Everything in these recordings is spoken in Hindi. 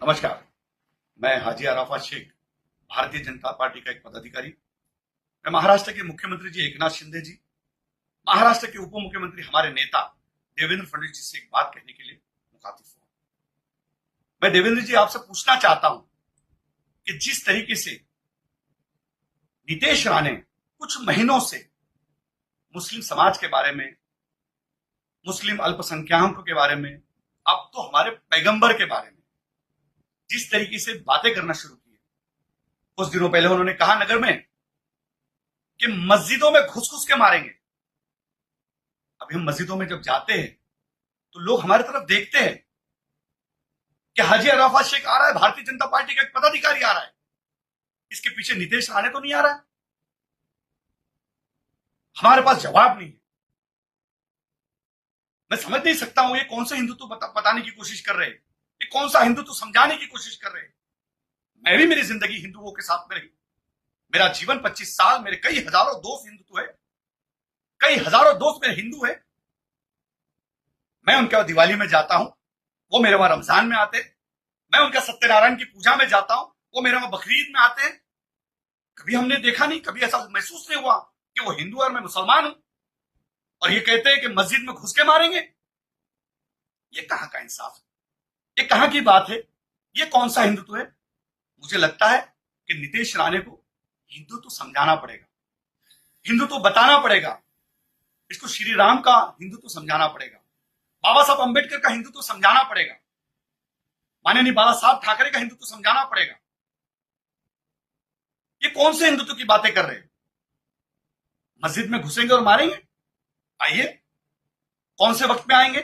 नमस्कार। मैं हाजी अराफात शेख, भारतीय जनता पार्टी का एक पदाधिकारी। मैं महाराष्ट्र के मुख्यमंत्री जी एकनाथ शिंदे जी, महाराष्ट्र के उप मुख्यमंत्री हमारे नेता देवेंद्र फडणवीस जी से एक बात कहने के लिए मुखातिब हूं। मैं देवेंद्र जी आपसे पूछना चाहता हूं कि जिस तरीके से नीतीश राणे कुछ महीनों से मुस्लिम समाज के बारे में, मुस्लिम अल्पसंख्याकों के बारे में, अब तो हमारे पैगंबर के बारे में जिस तरीके से बातें करना शुरू की, कुछ दिनों पहले उन्होंने कहा नगर में कि मस्जिदों में घुस घुस के मारेंगे। अभी हम मस्जिदों में जब जाते हैं तो लोग हमारी तरफ देखते हैं कि हाजी अराफात शेख आ रहा है, भारतीय जनता पार्टी का एक पदाधिकारी आ रहा है, इसके पीछे नीतीश राणे तो नहीं आ रहा है। हमारे पास जवाब नहीं है। मैं समझ नहीं सकता हूं ये कौन सा हिंदुत्व बताने की कोशिश कर रहे हैं, ये कौन सा हिंदुत्व समझाने की कोशिश कर रहे हैं। मैं भी मेरी जिंदगी हिंदुओं के साथ में रही, मेरा जीवन 25 साल, मेरे कई हजारों दोस्त हिंदुत्व है, कई हजारों दोस्त मेरे हिंदू है। मैं उनके दिवाली में जाता हूं, वो मेरे वहां रमजान में आते, मैं उनका सत्यनारायण की पूजा में जाता हूं, वो मेरे वहां बकरीद में आते हैं। कभी हमने देखा नहीं, कभी ऐसा महसूस नहीं हुआ कि वो हिंदू है और मैं मुसलमान हूं, और ये कहते हैं कि मस्जिद में घुस के मारेंगे। ये कहां का इंसाफ है, ये कहां की बात है, ये कौन सा हिंदुत्व है। मुझे लगता है कि नीतीश राणे को हिंदुत्व समझाना पड़ेगा, हिंदुत्व बताना पड़ेगा, इसको श्री राम का हिंदुत्व समझाना पड़ेगा, बाबा साहब अंबेडकर का हिंदुत्व समझाना पड़ेगा, माननीय बाला साहब ठाकरे का हिंदुत्व समझाना पड़ेगा। ये कौन से हिंदुत्व की बातें कर रहे हैं। मस्जिद में घुसेंगे और मारेंगे। आइए, कौन से वक्त में आएंगे।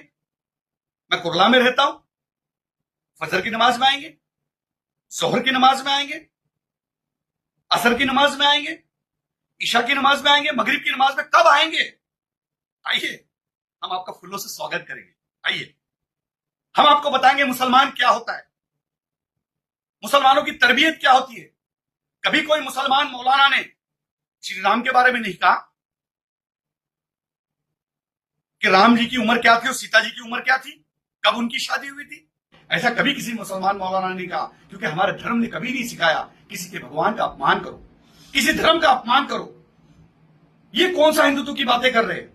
मैं कुरला में रहता हूं, फजर की नमाज में आएंगे, जोहर की नमाज में आएंगे, असर की नमाज में आएंगे, ईशा की नमाज में आएंगे, मगरिब की नमाज में कब आएंगे। आइए, हम आपका फूलों से स्वागत करेंगे। आइए, हम आपको बताएंगे मुसलमान क्या होता है, मुसलमानों की तरबियत क्या होती है। कभी कोई मुसलमान मौलाना ने श्री राम के बारे में नहीं कहा कि राम जी की उम्र क्या थी और सीता जी की उम्र क्या थी, कब उनकी शादी हुई थी। ऐसा कभी किसी मुसलमान मौलाना ने नहीं कहा, क्योंकि हमारे धर्म ने कभी नहीं सिखाया किसी के भगवान का अपमान करो, किसी धर्म का अपमान करो। ये कौन सा हिंदुत्व की बातें कर रहे हैं,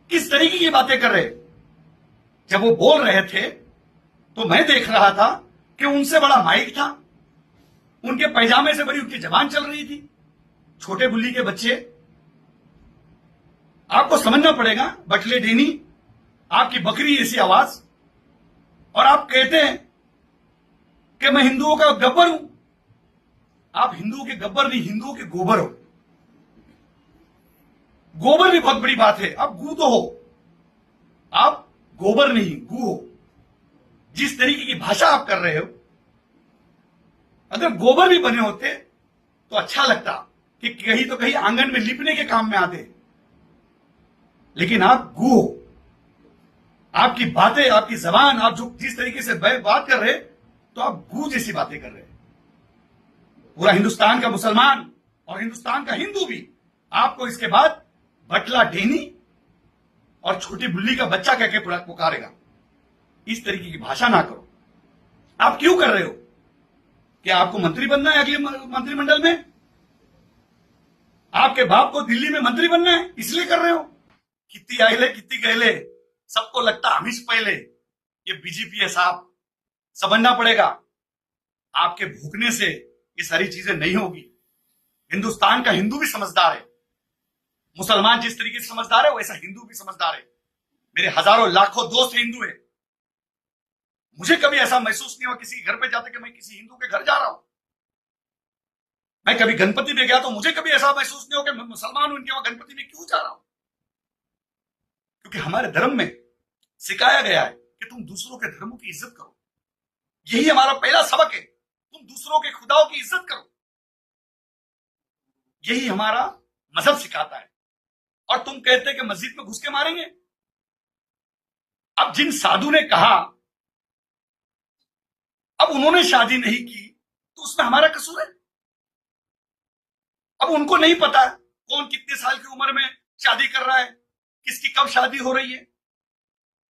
किस तरीके की बातें कर रहे हैं। जब वो बोल रहे थे तो मैं देख रहा था कि उनसे बड़ा माइक था, उनके पैजामे से बड़ी उनकी जबान चल रही थी। छोटे बुल्ली के बच्चे, आपको समझना पड़ेगा, बटले डेनी, आपकी बकरी ऐसी आवाज, और आप कहते हैं कि मैं हिंदुओं का गब्बर हूं। आप हिंदुओं के गब्बर नहीं, हिंदुओं के गोबर हो। गोबर भी बहुत बड़ी बात है, आप गू तो हो, आप गोबर नहीं गू हो। जिस तरीके की भाषा आप कर रहे हो, अगर गोबर भी बने होते तो अच्छा लगता कि कहीं तो कहीं आंगन में लिपने के काम में आते, लेकिन आप गू हो। आपकी बातें, आपकी जबान, आप जो जिस तरीके से बात कर रहे, तो आप गू जैसी बातें कर रहे। पूरा हिंदुस्तान का मुसलमान और हिंदुस्तान का हिंदू भी आपको इसके बाद बटला डेनी और छोटी बुल्ली का बच्चा कह के पुकारेगा। इस तरीके की भाषा ना करो। आप क्यों कर रहे हो? क्या आपको मंत्री बनना है अगले मंत्रिमंडल में? आपके बाप को दिल्ली में मंत्री बनना है, इसलिए कर रहे हो? कितनी आइले कितनी गहले, सबको लगता हमीश पहले ये बीजेपी है साहब। समझना पड़ेगा, आपके भूखने से ये सारी चीजें नहीं होगी। हिंदुस्तान का हिंदू भी समझदार है, मुसलमान जिस तरीके से समझदार है वैसा हिंदू भी समझदार है। मेरे हजारों लाखों दोस्त हिंदू है। मुझे कभी ऐसा महसूस नहीं हुआ किसी के घर पे जाते कि मैं किसी हिंदू के घर जा रहा हूं। मैं कभी गणपति में गया तो मुझे कभी ऐसा महसूस नहीं हो कि मैं मुसलमान हूं, इनके वहां गणपति में क्यों जा रहा हूं। क्योंकि हमारे धर्म में सिखाया गया है कि तुम दूसरों के धर्मों की इज्जत करो। यही हमारा पहला सबक है, तुम दूसरों के खुदाओं की इज्जत करो। यही हमारा मजहब सिखाता है। और तुम कहते हैं कि मस्जिद में घुस के मारेंगे। अब जिन साधु ने कहा, अब उन्होंने शादी नहीं की तो उसमें हमारा कसूर है। अब उनको नहीं पता कौन कितने साल की उम्र में शादी कर रहा है, किसकी कब शादी हो रही है।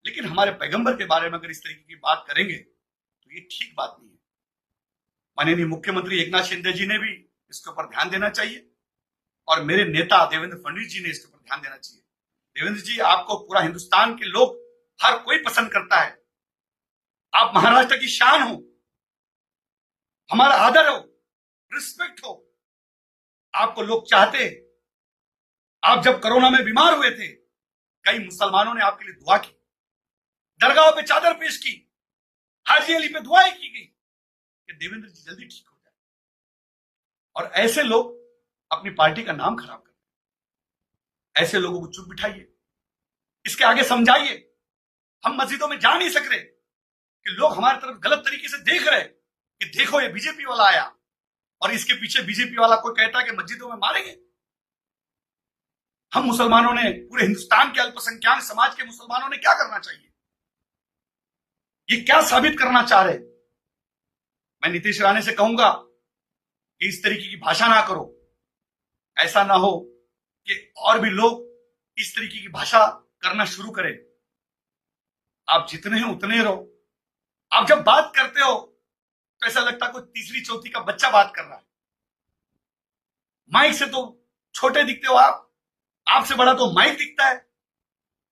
लेकिन हमारे पैगंबर के बारे में अगर इस तरीके की बात करेंगे तो तो ये ठीक बात नहीं है। माननीय मुख्यमंत्री एकनाथ शिंदे जी ने भी इसके ऊपर ध्यान देना चाहिए और मेरे नेता देवेंद्र फडणवीस जी ने इसके ऊपर ध्यान देना चाहिए। देवेंद्र जी, आपको पूरा हिंदुस्तान के लोग हर कोई पसंद करता है। आप महाराष्ट्र की शान हो, हमारा आदर हो, रिस्पेक्ट हो, आपको लोग चाहते। आप जब कोरोना में बीमार हुए थे, कई मुसलमानों ने आपके लिए दुआ की, दरगाहों पे चादर पेश की, हाजी अली पे दुआएं की गई कि देवेंद्र जी जल्दी ठीक हो जाए। और ऐसे लोग अपनी पार्टी का नाम खराब करते हैं। ऐसे लोगों को चुप बिठाइए, इसके आगे समझाइए। हम मस्जिदों में जा नहीं सक रहे कि लोग हमारी तरफ गलत तरीके से देख रहे कि देखो ये बीजेपी वाला आया, और इसके पीछे बीजेपी वाला कोई कहता है कि मस्जिदों में मारेंगे। हम मुसलमानों ने, पूरे हिंदुस्तान के अल्पसंख्यक समाज के मुसलमानों ने क्या करना चाहिए? ये क्या साबित करना चाह रहे? मैं नीतीश राणे से कहूंगा कि इस तरीके की भाषा ना करो। ऐसा ना हो कि और भी लोग इस तरीके की भाषा करना शुरू करें। आप जितने हैं उतने रहो। आप जब बात करते हो तो ऐसा लगता है कोई तीसरी चौथी का बच्चा बात कर रहा है। माइक से तो छोटे दिखते हो आप, आपसे बड़ा तो माइक दिखता है।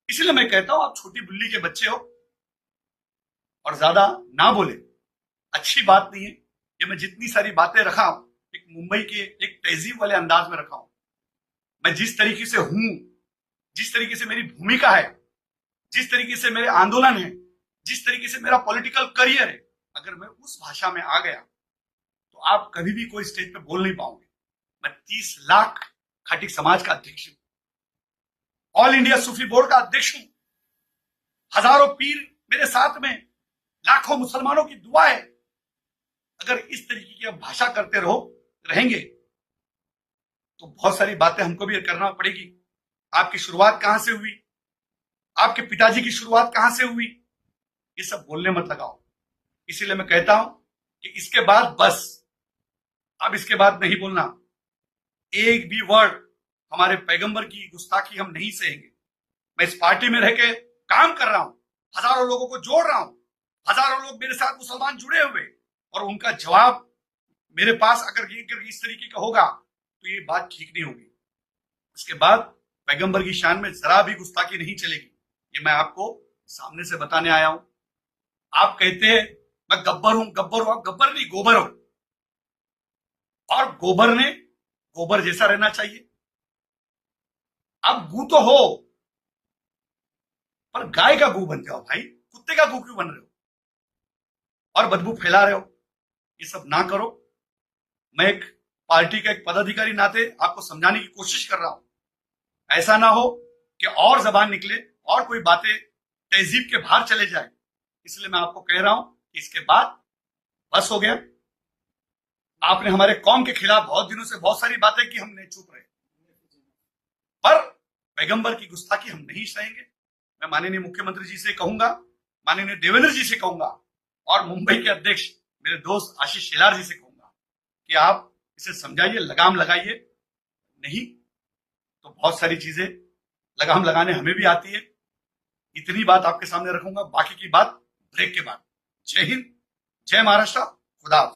इसलिए मैं कहता हूं आप छोटी बिल्ली के बच्चे हो और ज्यादा ना बोले। अच्छी बात नहीं है कि मैं जितनी सारी बातें रखा हूं एक मुंबई के एक तहजीब वाले अंदाज में रखा हूं। मैं जिस तरीके से हूं, जिस तरीके से मेरी भूमिका है, जिस तरीके से मेरे आंदोलन है, जिस तरीके से मेरा पॉलिटिकल करियर है, अगर मैं उस भाषा में आ गया तो आप कभी भी कोई स्टेज पे बोल नहीं पाओगे। मैं 30 लाख खाटिक समाज का अध्यक्ष हूं, ऑल इंडिया सूफी बोर्ड का अध्यक्ष हूं, हजारों पीर मेरे साथ में, लाखों मुसलमानों की दुआ है। अगर इस तरीके की आप भाषा करते रहेंगे तो बहुत सारी बातें हमको भी करना पड़ेगी। आपकी शुरुआत कहां से हुई, आपके पिताजी की शुरुआत कहां से हुई, ये सब बोलने मत लगाओ। इसीलिए मैं कहता हूं कि इसके बाद बस, अब इसके बाद नहीं बोलना। एक भी वर्ड हमारे पैगंबर की गुस्ताखी हम नहीं सहेंगे। मैं इस पार्टी में रह के काम कर रहा हूं, हजारों लोगों को जोड़ रहा हूं, हजारों लोग मेरे साथ मुसलमान जुड़े हुए, और उनका जवाब मेरे पास अगर इस तरीके का होगा तो ये बात ठीक नहीं होगी। इसके बाद पैगंबर की शान में जरा भी गुस्ताखी नहीं चलेगी। ये मैं आपको सामने से बताने आया हूं। आप कहते हैं मैं गब्बर हूं, गब्बर हूं। आप गब्बर नहीं, गोबर हो, और गोबर ने गोबर जैसा रहना चाहिए। आप गू तो हो, पर गाय का गू बन जाओ भाई। कुत्ते का गू क्यों बन रहे हो और बदबू फैला रहे हो? ये सब ना करो। मैं एक पार्टी का एक पदाधिकारी नाते आपको समझाने की कोशिश कर रहा हूं। ऐसा ना हो कि और जबान निकले और कोई बातें तहजीब के बाहर चले जाए। इसलिए मैं आपको कह रहा हूं कि इसके बाद बस हो गया। आपने हमारे कौम के खिलाफ बहुत दिनों से बहुत सारी बातें की, हम नहीं चुप रहे, पर पैगंबर की गुस्ताखी हम नहीं सहेंगे। मैं माननीय मुख्यमंत्री जी से कहूंगा, माननीय देवेंद्र जी से कहूंगा, और मुंबई के अध्यक्ष मेरे दोस्त आशीष शेलार जी से कहूंगा कि आप इसे समझाइए, लगाम लगाइए। नहीं तो बहुत सारी चीजें लगाम लगाने हमें भी आती है। इतनी बात आपके सामने रखूंगा, बाकी की बात ब्रेक के बाद। जय हिंद, जय महाराष्ट्र, खुदा हाफिज।